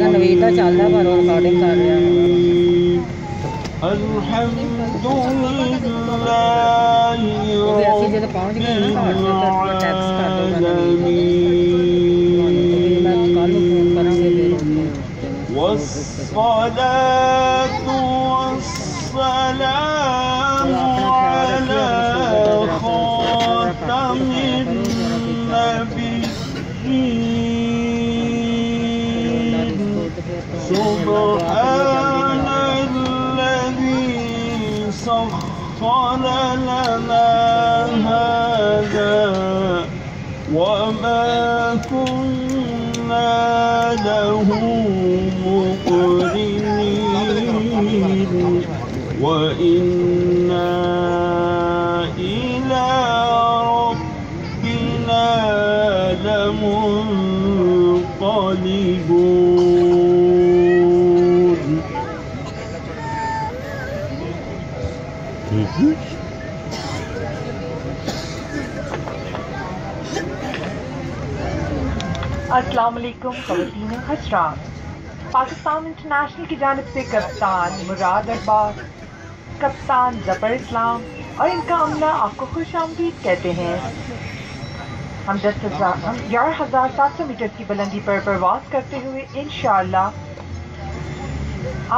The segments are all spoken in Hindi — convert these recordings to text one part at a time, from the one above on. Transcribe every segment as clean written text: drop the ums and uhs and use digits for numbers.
नवीता चल रहा पर रिकॉर्डिंग कर रहा है। जो पहुँच गए ना टैक्स कर दो मैं कल फोन करांगे सुब्हानल्लज़ी सख्खर लना हाज़ा वमा कुन्ना लहु मुक़रिनीन व इन्ना इला रब्बिना लमुन्क़लिबून। अस्सलाम वालेकुम ख़वातीन हज़रात। पाकिस्तान इंटरनेशनल की जानिब से कप्तान मुराद अब्बास, कप्तान ज़फ़र इस्लाम और इनका अमला आपको खुशामदीद कहते हैं। हम 11,700 मीटर की बुलंदी पर परवाज़ करते हुए इंशाअल्लाह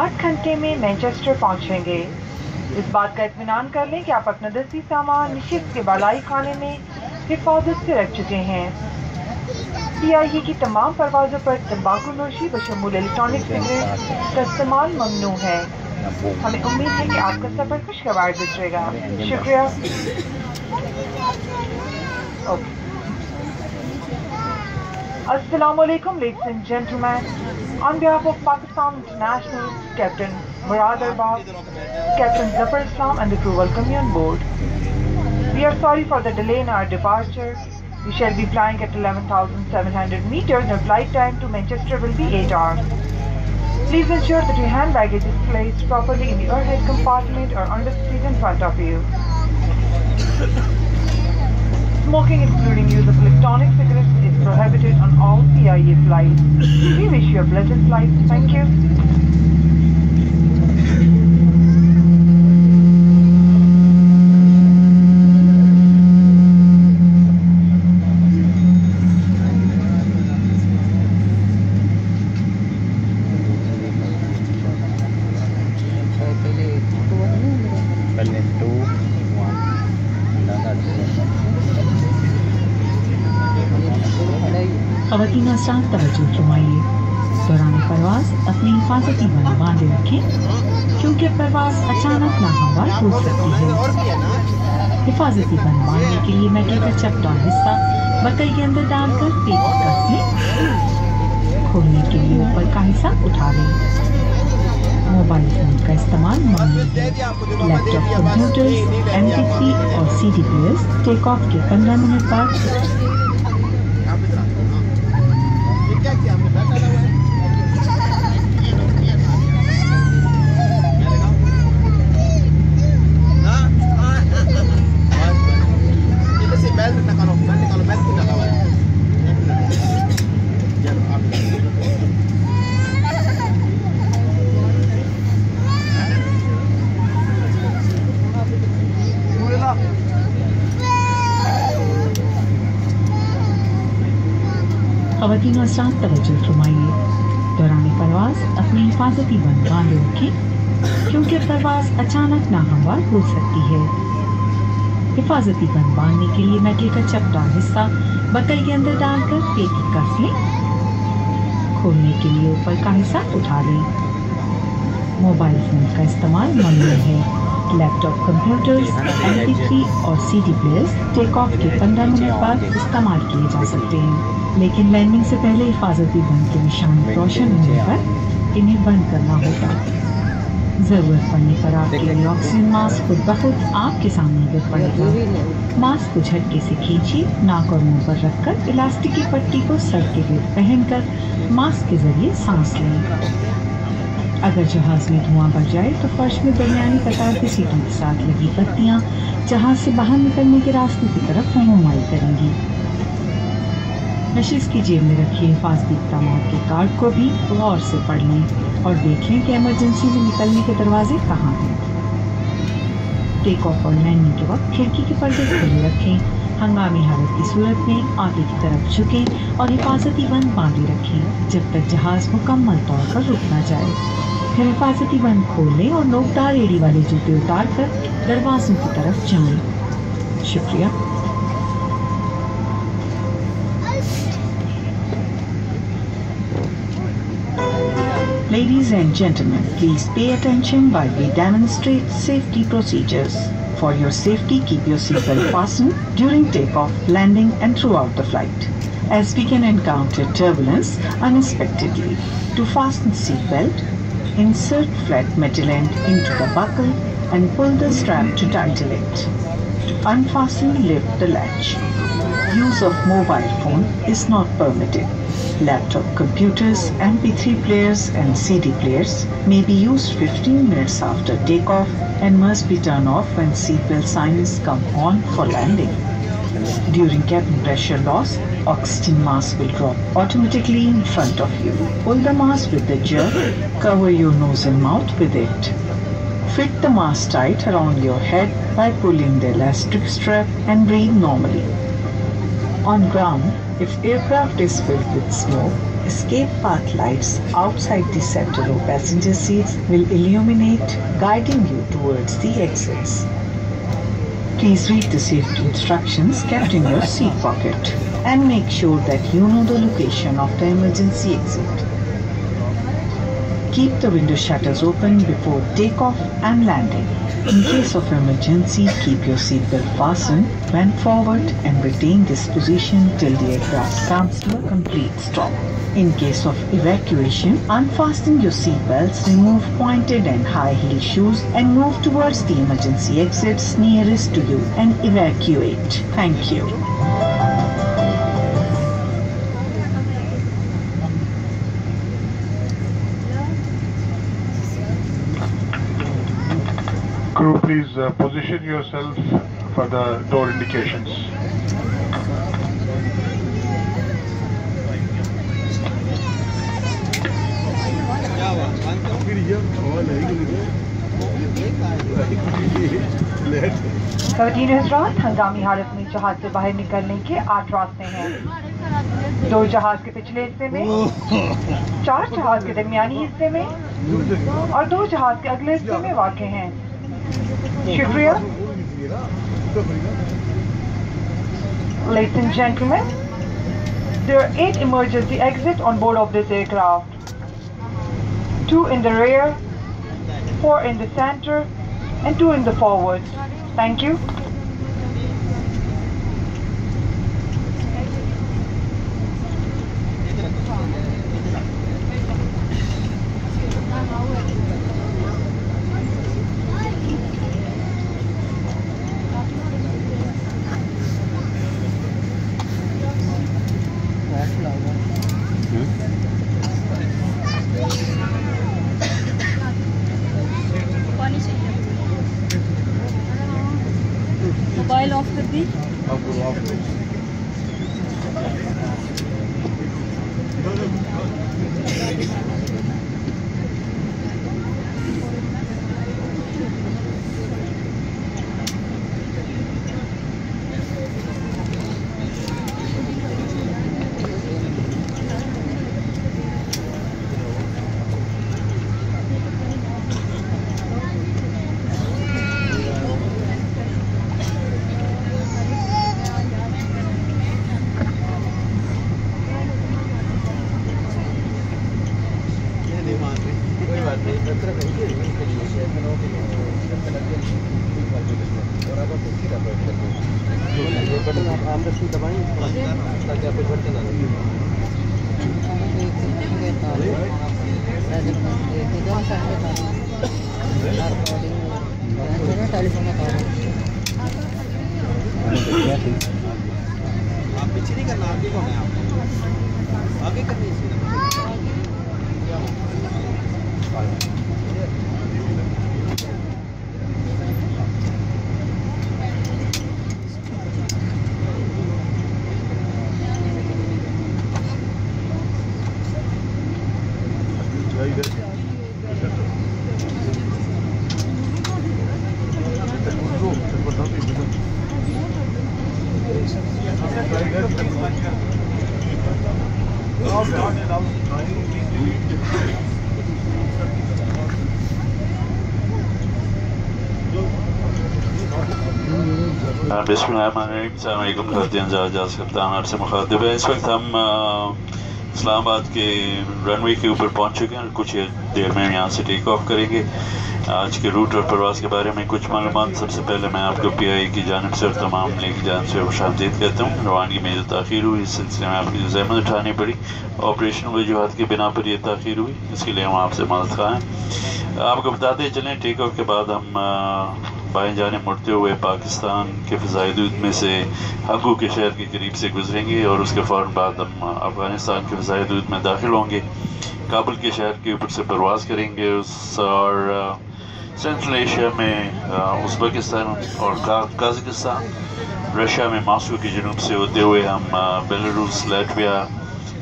8 घंटे में मैनचेस्टर पहुंचेंगे। इस बात का इत्मीनान कर लें कि आप अपना दस्ती सामान निशिस्त के बालाई खाने में हिफाजत से रख चुके हैं। PIE की तमाम परवाज़ों पर तंबाकू नोशी बशमूल इलेक्ट्रॉनिक सिगरेट का इस्तेमाल ममनू है। हमें उम्मीद है कि आपका सफ़र खुशगवार गुजरेगा। शुक्रिया। Assalamu alaikum, ladies and gentlemen. On behalf of Pakistan International, Captain Murad Abbas, Captain Zafar Islam and the crew welcome you on board. We are sorry for the delay in our departure. We shall be flying at 11,700 meters and flight time to Manchester will be 8 hours. Please ensure that your hand baggage is placed properly in the overhead compartment or under the seat in front of you. Smoking, including use of electronic cigarettes, is prohibited on all PIE flights. We wish you a pleasant flight. Thank you. ख़वातीन हज़रात तवज्जो फरमाइए। दौरान परवाज़ अपनी हिफाजती बंद बांधे रखें क्योंकि परवाज़ अचानक नाहमवार हो सकती है। हिफाजती बंद बांधने के लिए मेटल का चपटा हिस्सा बकल के अंदर डालकर पेट कस लें। खोलने के लिए ऊपर का हिस्सा उठा लें। मोबाइल फोन का इस्तेमाल ममनू है। लैपटॉप, कंप्यूटर्स, MP3 और CD प्लेयर्स टेक ऑफ के 15 मिनट बाद ख़वातीन हज़रात तवज्जो फरमाइए। दौरान परवाज़ अपनी हिफाजती बंद बांधे रखें क्योंकि परवाज़ अचानक नाहमवार हो सकती है। हिफाजती बंद बांधने के लिए मेटल का चपटा हिस्सा बकल के अंदर डालकर पेट कस लें। खोलने के लिए ऊपर का हिस्सा उठा लें। मोबाइल फोन का इस्तेमाल ममनू है। लैपटॉप, कंप्यूटर्स, MP3 और CD प्लेयर्स टेक ऑफ के 15 मिनट बाद इस्तेमाल किए जा सकते हैं, लेकिन लैंडिंग से पहले हिफाजती बंद के निशान रोशन होने पर इन्हें बंद करना होगा। ज़रूरत पड़ने पर आपके लिए ऑक्सीजन मास्क खुद ब खुद आपके सामने गिर पड़ेगा। मास्क को झटके से खींचिए, नाक और मुंह पर रखकर इलास्टिक की पट्टी को सर के गिर्द पहनकर मास्क के जरिए सांस लें। अगर जहाज में धुआं भर जाए तो फर्श में दरमियानी कतार की सीटों के साथ लगी बत्तियां जहाज से बाहर निकलने के रास्ते की तरफ रहनुमाई करेंगी। नशिश की जेब में रखे हिफाजती इक़दामात के कार्ड को भी गौर से पढ़ लें और देख लें कि इमरजेंसी में निकलने के दरवाजे कहाँ हैं। टेक ऑफ और लैंडिंग के वक्त खिड़की के पर्दे खुले रखें। हंगामी हालत की सूरत में आगे की तरफ झुकें और हिफाजती बंद बांधे रखें जब तक जहाज़ मुकम्मल तौर पर रुक ना जाए। फिर हिफाजती बंद खोल लें और नोकदार एड़ी वाले जूते उतार कर दरवाज़ों की तरफ जाएं। शुक्रिया। Ladies and gentlemen, please pay attention while we demonstrate safety procedures. For your safety, keep your seatbelt fastened during takeoff, landing and throughout the flight, as we can encounter turbulence unexpectedly. To fasten seatbelt, insert flat metal end into the buckle and pull the strap to tighten it. To unfasten, lift the latch. Use of mobile phone is not permitted. Laptop computers, MP3 players and CD players may be used 15 minutes after takeoff and must be turned off when seatbelt signs come on for landing. During cabin pressure loss, oxygen mask will drop automatically in front of you. Pull the mask with the jerk, cover your nose and mouth with it. Fit the mask tight around your head by pulling the elastic strap and breathe normally. On ground, if aircraft is filled with smoke, escape path lights outside the center row passenger seats will illuminate, guiding you towards the exits. Please read the safety instructions kept in your seat pocket and make sure that you know the location of the emergency exit. Keep the window shutters open before takeoff and landing. In case of emergency, keep your seatbelt fastened, bend forward and retain this position till the aircraft comes to a complete stop. In case of evacuation, unfasten your seatbelts, remove pointed and high-heeled shoes and move towards the emergency exits nearest to you and evacuate. Thank you. Crew, please position yourself for the door indications. खवातीन हज़रात, हंगामी हालत में जहाज से बाहर निकलने के 8 रास्ते हैं। 2 जहाज के पिछले हिस्से में, 4 जहाज के दरमियानी हिस्से में और 2 जहाज के अगले हिस्से में वाक़ हैं। शुक्रिया। Ladies and gentlemen, there are 8 emergency exits on board of this aircraft. 2 in the rear, 4 in the center, and 2 in the forward. Thank you. Mobile of कर दी। पीछे नहीं करना, आगे कौन है आप? आगे करनी है। बिस्मिल्लाहिर्रहमानिर्रहीम कप्तान आपसे मुखातिब है। इस वक्त हम इस्लामाबाद के रनवे के ऊपर पहुंच चुके हैं और कुछ देर में यहाँ से टेक ऑफ करेंगे। आज के रूट और प्रवास के बारे में कुछ मालूमात। सबसे पहले मैं आपको PI की जानिब से और तमाम मिले की जानिब से खुशामदीद कहता हूँ। रवानगी में जो ताख़ीर हुई इस सिलसिले में आपकी जो ज़हमत उठानी पड़ी, ऑपरेशन वजूहात की बिना पर यह ताख़ीर हुई, इसके लिए हम आपसे मदद ख़्वाह हैं। आपको बताते चलें टेक ऑफ के बाद हम बाएं जाने मुड़ते हुए पाकिस्तान के फ़िज़ाई दूत में से हग्गू के शहर के करीब से गुजरेंगे और उसके फ़ौरन बाद हम अफ़गानिस्तान के फ़िज़ाई दूत में दाखिल होंगे। काबुल के शहर के ऊपर से परवाज़ करेंगे और सेंट्रल एशिया में उज़्बेकिस्तान और काज़ाकिस्तान, रशिया में मॉस्को के जनूब से होते हुए हम बेलारूस, लाटविया,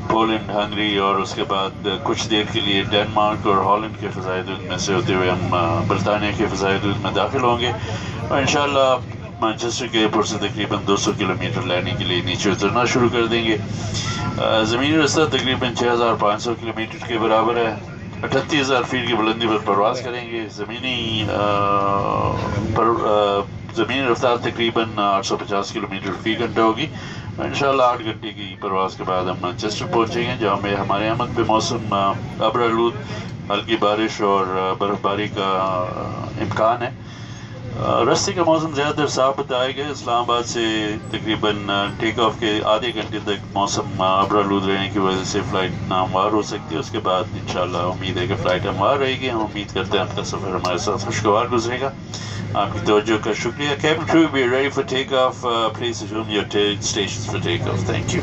पोलैंड, हंगरी और उसके बाद कुछ देर के लिए डेनमार्क और हॉलैंड के फ़िज़ाई दूत में से होते हुए हम बरतानिया के फ़िज़ाई दूत में दाखिल होंगे और इंशाअल्लाह मैनचेस्टर के एयरपोर्ट से तकरीबन 200 किलोमीटर लैंडिंग के लिए नीचे उतरना शुरू कर देंगे। ज़मीनी रास्ता तकरीबन 6500 किलोमीटर के बराबर है। 38,000 फीट की बुलंदी पर परवाज़ करेंगे। ज़मीनी रफ्तार तकरीबन 850 किलोमीटर फ़ी घंटा होगी। इंशाअल्लाह 8 घंटे की परवाज़ के बाद हम मैनचेस्टर पहुँचेंगे, जहाँ में हमारे आमद पे मौसम अब्रालूद, हल्की बारिश और बर्फ़बारी का इम्कान है। रास्ते का मौसम ज़्यादातर साफ बताया गया। इस्लामाबाद से तकरीबन टेक ऑफ के आधे घंटे तक मौसम अब्रालूद रहने की वजह से फ़्लाइट नामवार हो सकती है। उसके बाद इंशाअल्लाह उम्मीद है कि फ़्लाइट हमवार रहेगी। हम उम्मीद करते हैं आपका सफ़र हमारे साथ खुशगवार गुजरेगा। आपकी तवज्जो का शुक्रिया। Cabin crew, be ready for takeoff. Please assume your stations for takeoff. Thank you.